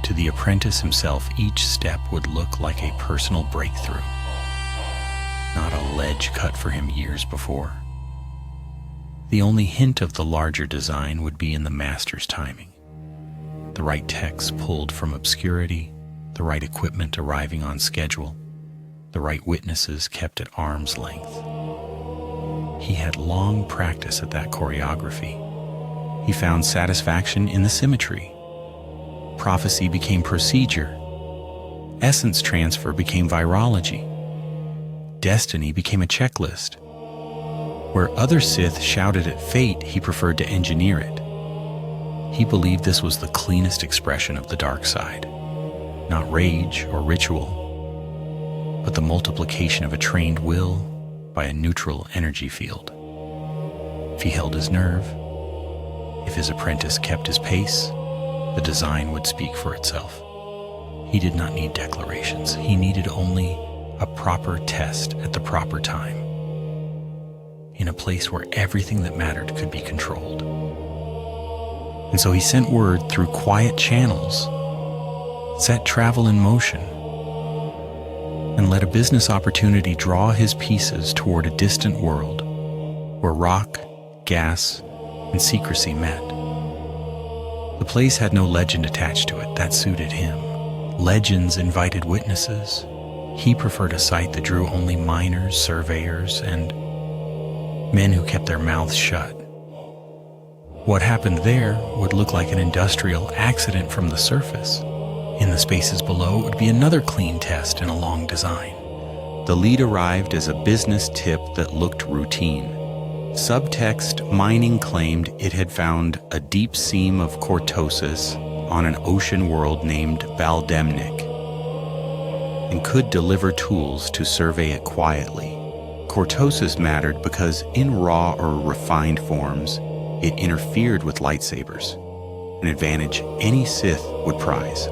To the apprentice himself, each step would look like a personal breakthrough, not a ledge cut for him years before. The only hint of the larger design would be in the master's timing. The right text pulled from obscurity, the right equipment arriving on schedule, the right witnesses kept at arm's length. He had long practice at that choreography. He found satisfaction in the symmetry. Prophecy became procedure. Essence transfer became virology. Destiny became a checklist. Where other Sith shouted at fate, he preferred to engineer it. He believed this was the cleanest expression of the dark side. Not rage or ritual, but the multiplication of a trained will by a neutral energy field. If he held his nerve, if his apprentice kept his pace, the design would speak for itself. He did not need declarations. He needed only a proper test at the proper time, in a place where everything that mattered could be controlled. And so he sent word through quiet channels, set travel in motion, and let a business opportunity draw his pieces toward a distant world where rock, gas, and secrecy met. The place had no legend attached to it. That suited him. Legends invited witnesses. He preferred a site that drew only miners, surveyors, and men who kept their mouths shut. What happened there would look like an industrial accident from the surface. In the spaces below, it would be another clean test in a long design. The lead arrived as a business tip that looked routine. Subtext mining claimed it had found a deep seam of cortosis on an ocean world named Bal'demnic and could deliver tools to survey it quietly. Cortosis mattered because in raw or refined forms, it interfered with lightsabers, an advantage any Sith would prize.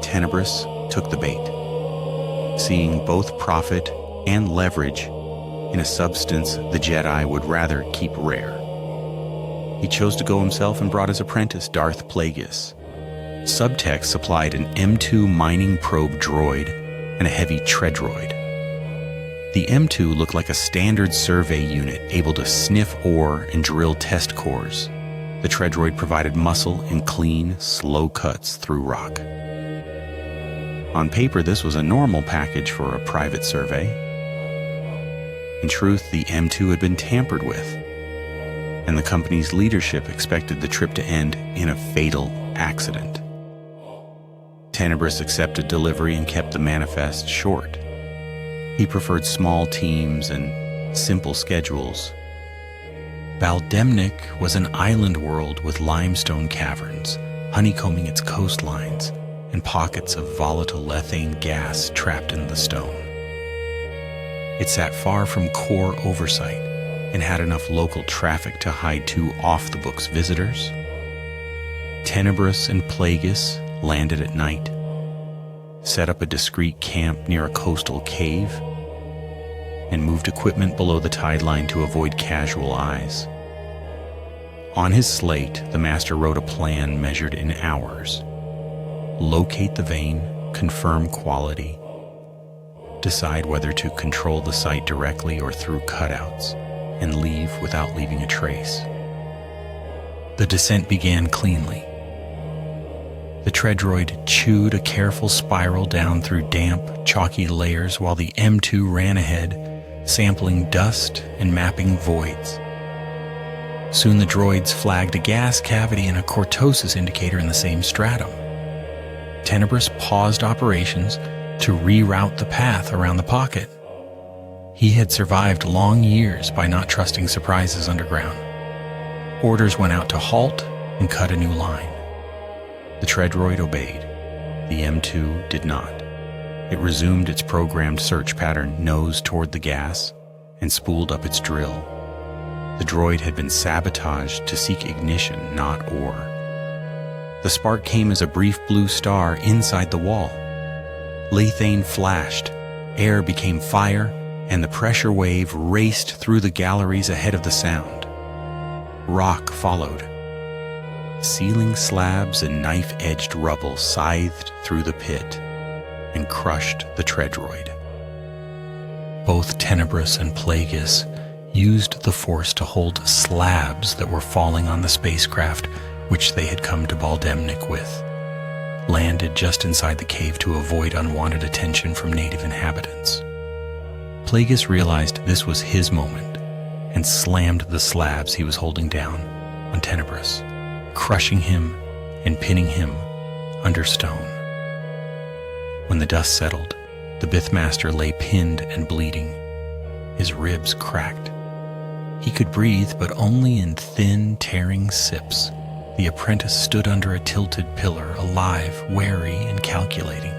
Tenebrous took the bait, seeing both profit and leverage in a substance the Jedi would rather keep rare. He chose to go himself and brought his apprentice, Darth Plagueis. Subtext supplied an M2 mining probe droid and a heavy treadroid. The M2 looked like a standard survey unit able to sniff ore and drill test cores. The treadroid provided muscle and clean, slow cuts through rock. On paper, this was a normal package for a private survey. In truth, the M2 had been tampered with, and the company's leadership expected the trip to end in a fatal accident. Tenebrous accepted delivery and kept the manifest short. He preferred small teams and simple schedules. Bal'demnic was an island world with limestone caverns, honeycombing its coastlines, and pockets of volatile methane gas trapped in the stone. It sat far from core oversight and had enough local traffic to hide 2 off-the-books visitors. Tenebrous and Plagueis landed at night, set up a discreet camp near a coastal cave, and moved equipment below the tide line to avoid casual eyes. On his slate, the master wrote a plan measured in hours. Locate the vein, confirm quality, decide whether to control the site directly or through cutouts, and leave without leaving a trace. The descent began cleanly. The treadroid chewed a careful spiral down through damp, chalky layers while the M2 ran ahead, sampling dust and mapping voids. Soon the droids flagged a gas cavity and a cortosis indicator in the same stratum. Tenebrous paused operations to reroute the path around the pocket. He had survived long years by not trusting surprises underground. Orders went out to halt and cut a new line. The treadroid obeyed. The M2 did not. It resumed its programmed search pattern, nose toward the gas, and spooled up its drill. The droid had been sabotaged to seek ignition, not ore. The spark came as a brief blue star inside the wall. Lethane flashed, air became fire, and the pressure wave raced through the galleries ahead of the sound. Rock followed. Ceiling slabs and knife-edged rubble scythed through the pit and crushed the treadroid. Both Tenebrous and Plagueis used the Force to hold slabs that were falling on the spacecraft which they had come to Bal'demnic with, landed just inside the cave to avoid unwanted attention from native inhabitants. Plagueis realized this was his moment and slammed the slabs he was holding down on Tenebrous, crushing him and pinning him under stone. When the dust settled, the Bith master lay pinned and bleeding. His ribs cracked. He could breathe, but only in thin, tearing sips. The apprentice stood under a tilted pillar, alive, wary, and calculating.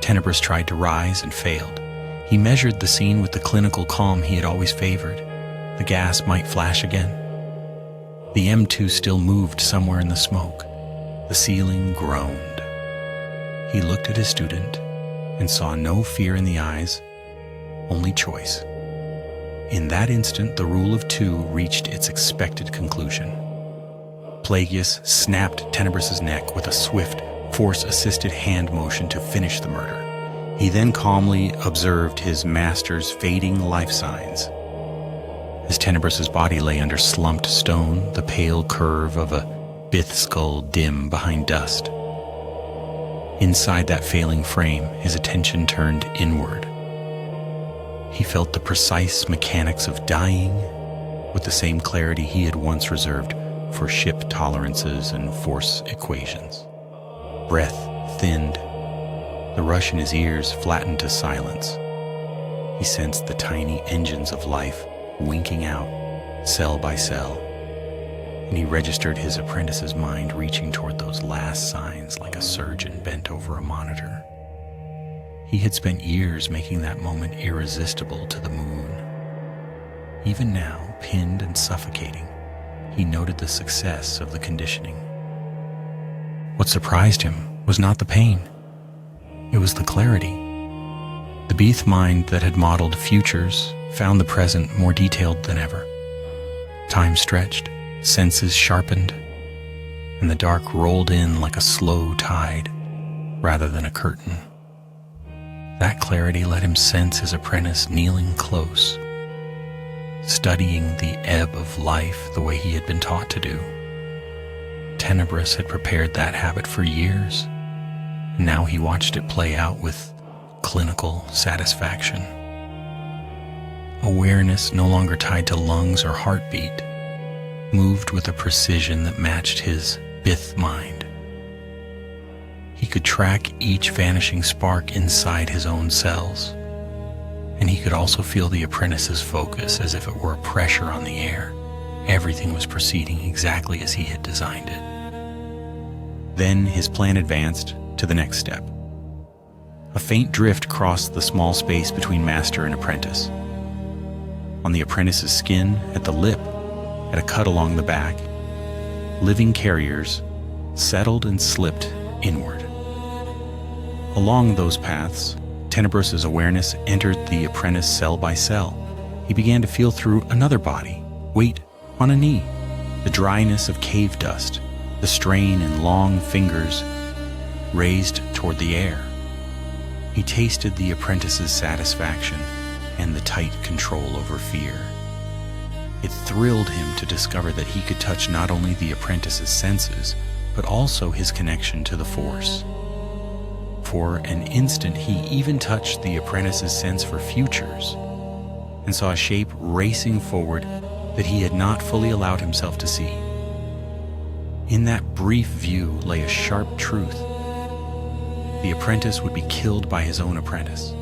Tenebrous tried to rise and failed. He measured the scene with the clinical calm he had always favored. The gas might flash again. The M2 still moved somewhere in the smoke. The ceiling groaned. He looked at his student and saw no fear in the eyes, only choice. In that instant, the rule of 2 reached its expected conclusion. Plagueis snapped Tenebrous's neck with a swift, Force-assisted hand motion to finish the murder. He then calmly observed his master's fading life signs. As Tenebrous's body lay under slumped stone, the pale curve of a Bith skull dim behind dust. Inside that failing frame, his attention turned inward. He felt the precise mechanics of dying with the same clarity he had once reserved for ship tolerances and force equations. Breath thinned. The rush in his ears flattened to silence. He sensed the tiny engines of life winking out, cell by cell, and he registered his apprentice's mind reaching toward those last signs like a surgeon bent over a monitor. He had spent years making that moment irresistible to the Muun. Even now, pinned and suffocating, he noted the success of the conditioning. What surprised him was not the pain. It was the clarity. The Bith mind that had modeled futures found the present more detailed than ever. Time stretched, senses sharpened, and the dark rolled in like a slow tide rather than a curtain. That clarity let him sense his apprentice kneeling close, studying the ebb of life the way he had been taught to do. Tenebrous had prepared that habit for years, Now he watched it play out with clinical satisfaction. Awareness no longer tied to lungs or heartbeat, moved with a precision that matched his Bith mind. He could track each vanishing spark inside his own cells, and he could also feel the apprentice's focus as if it were a pressure on the air. Everything was proceeding exactly as he had designed it. Then his plan advanced to the next step. A faint drift crossed the small space between master and apprentice. On the apprentice's skin, at the lip, at a cut along the back, living carriers settled and slipped inward. Along those paths, Tenebrous's awareness entered the apprentice cell by cell. He began to feel through another body, weight on a knee, the dryness of cave dust, the strain in long fingers raised toward the air. He tasted the apprentice's satisfaction and the tight control over fear. It thrilled him to discover that he could touch not only the apprentice's senses, but also his connection to the Force. For an instant, he even touched the apprentice's sense for futures, and saw a shape racing forward that he had not fully allowed himself to see. In that brief view lay a sharp truth. The apprentice would be killed by his own apprentice,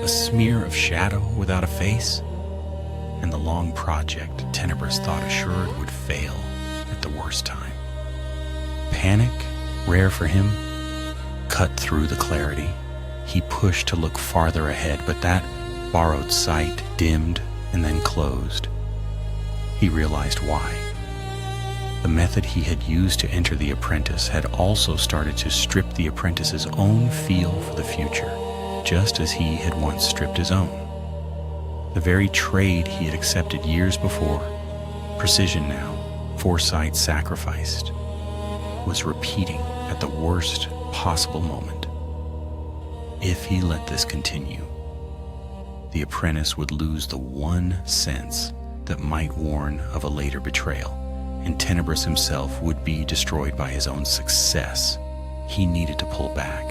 a smear of shadow without a face, and the long project Tenebrous thought assured would fail at the worst time. Panic, rare for him, cut through the clarity. He pushed to look farther ahead, but that borrowed sight dimmed and then closed. He realized why. The method he had used to enter the apprentice had also started to strip the apprentice's own feel for the future, just as he had once stripped his own. The very trade he had accepted years before, precision now, foresight sacrificed, was repeating at the worst possible moment. If he let this continue, the apprentice would lose the one sense that might warn of a later betrayal, and Tenebrous himself would be destroyed by his own success. He needed to pull back.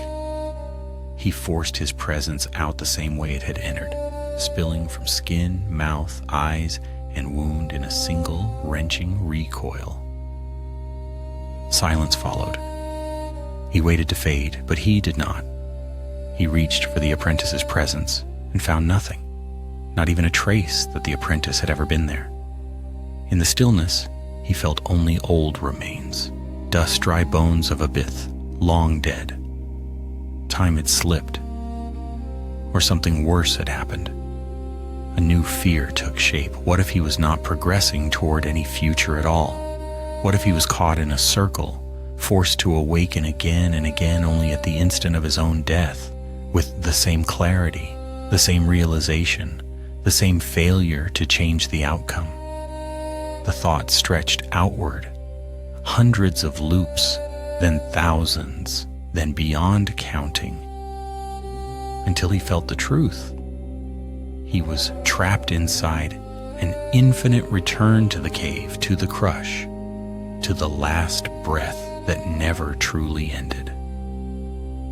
He forced his presence out the same way it had entered, spilling from skin, mouth, eyes, and wound in a single wrenching recoil. Silence followed. He waited to fade, but he did not. He reached for the apprentice's presence and found nothing, not even a trace that the apprentice had ever been there. In the stillness, he felt only old remains, dust-dry bones of a Bith, long dead. Time had slipped, or something worse had happened. A new fear took shape. What if he was not progressing toward any future at all? What if he was caught in a circle, forced to awaken again and again only at the instant of his own death, with the same clarity, the same realization, the same failure to change the outcome? The thought stretched outward, hundreds of loops, then thousands, then beyond counting, until he felt the truth. He was trapped inside an infinite return to the cave, to the crush, to the last breath that never truly ended.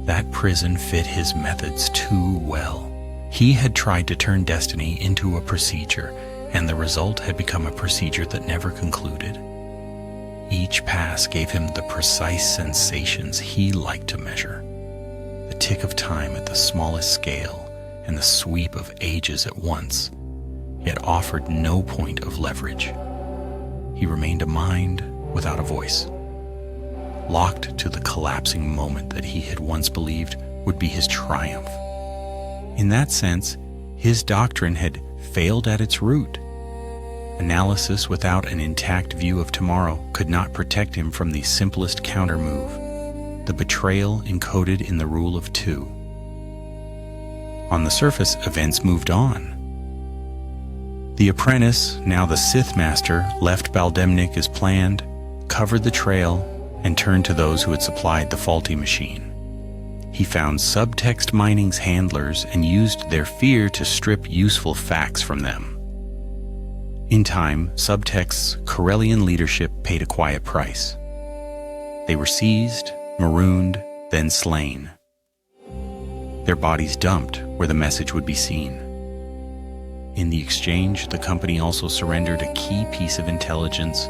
That prison fit his methods too well. He had tried to turn destiny into a procedure, and the result had become a procedure that never concluded. Each pass gave him the precise sensations he liked to measure, the tick of time at the smallest scale and the sweep of ages at once, yet offered no point of leverage. He remained a mind without a voice, locked to the collapsing moment that he had once believed would be his triumph. In that sense, his doctrine had failed at its root. Analysis without an intact view of tomorrow could not protect him from the simplest countermove, the betrayal encoded in the rule of two. On the surface, events moved on. The apprentice, now the Sith master, left Bal'demnic as planned, covered the trail, and turned to those who had supplied the faulty machine. He found subtext mining's handlers and used their fear to strip useful facts from them. In time, subtext's Corellian leadership paid a quiet price. They were seized, marooned, then slain, their bodies dumped where the message would be seen. In the exchange, the company also surrendered a key piece of intelligence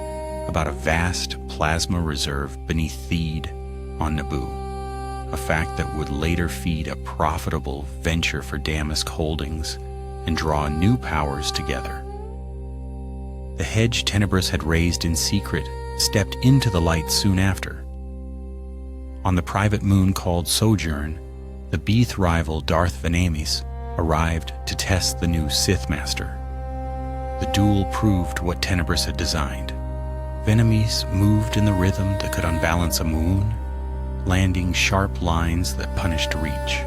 about a vast plasma reserve beneath Theed on Naboo, a fact that would later feed a profitable venture for Damask Holdings and draw new powers together. The hedge Tenebrous had raised in secret stepped into the light soon after. On the private moon called Sojourn, the Bith rival Darth Venamis arrived to test the new Sith Master. The duel proved what Tenebrous had designed. Venamis moved in the rhythm that could unbalance a Muun, landing sharp lines that punished reach.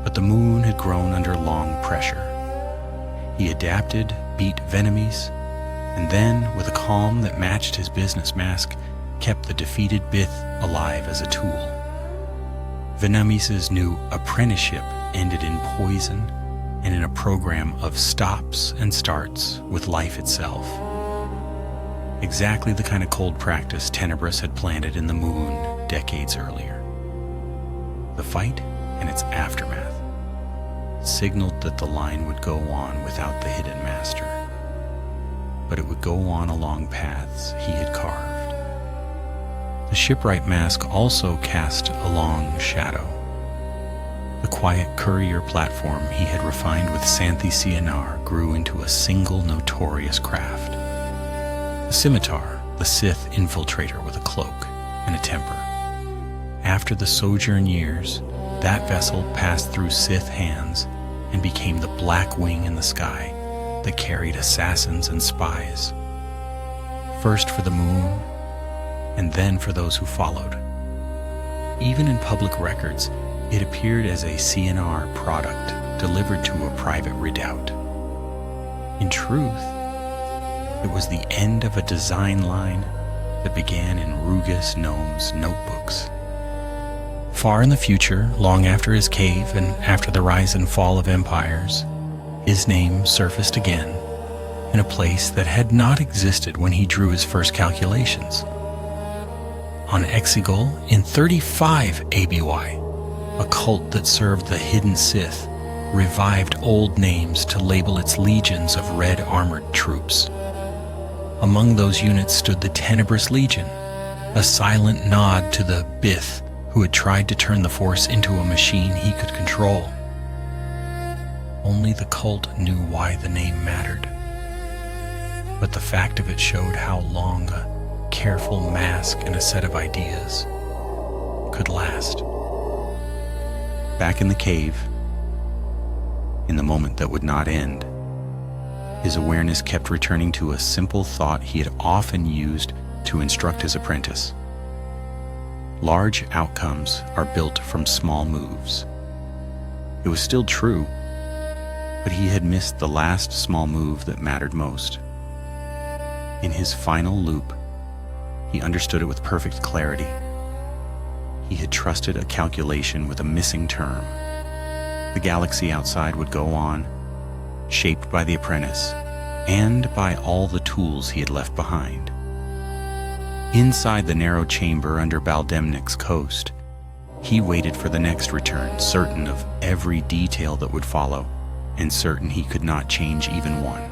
But the Muun had grown under long pressure. He adapted, beat Venamis, and then, with a calm that matched his business mask, kept the defeated Bith alive as a tool. Venamis' new apprenticeship ended in poison and in a program of stops and starts with life itself. Exactly the kind of cold practice Tenebrous had planted in the Muun decades earlier. The fight and its aftermath signaled that the line would go on without the hidden master, but it would go on along paths he had carved. The Shipwright mask also cast a long shadow. The quiet courier platform he had refined with Santhe Sienar grew into a single notorious craft. The Scimitar, the Sith infiltrator with a cloak and a temper. After the Sojourn years, that vessel passed through Sith hands and became the black wing in the sky that carried assassins and spies. First for the Muun, and then for those who followed. Even in public records, it appeared as a Sienar product delivered to a private redoubt. In truth, it was the end of a design line that began in Rugess Nome's notebooks. Far in the future, long after his cave and after the rise and fall of empires, his name surfaced again in a place that had not existed when he drew his first calculations. On Exegol in 35 ABY, a cult that served the hidden Sith revived old names to label its legions of red armored troops. Among those units stood the Tenebrous Legion, a silent nod to the Bith who had tried to turn the Force into a machine he could control. Only the cult knew why the name mattered. But the fact of it showed how long a careful mask and a set of ideas could last. Back in the cave, in the moment that would not end, his awareness kept returning to a simple thought he had often used to instruct his apprentice. Large outcomes are built from small moves. It was still true, but he had missed the last small move that mattered most. In his final loop, he understood it with perfect clarity. He had trusted a calculation with a missing term. The galaxy outside would go on, shaped by the apprentice, and by all the tools he had left behind. Inside the narrow chamber under Bal'demnic's coast, he waited for the next return, certain of every detail that would follow, and certain he could not change even one.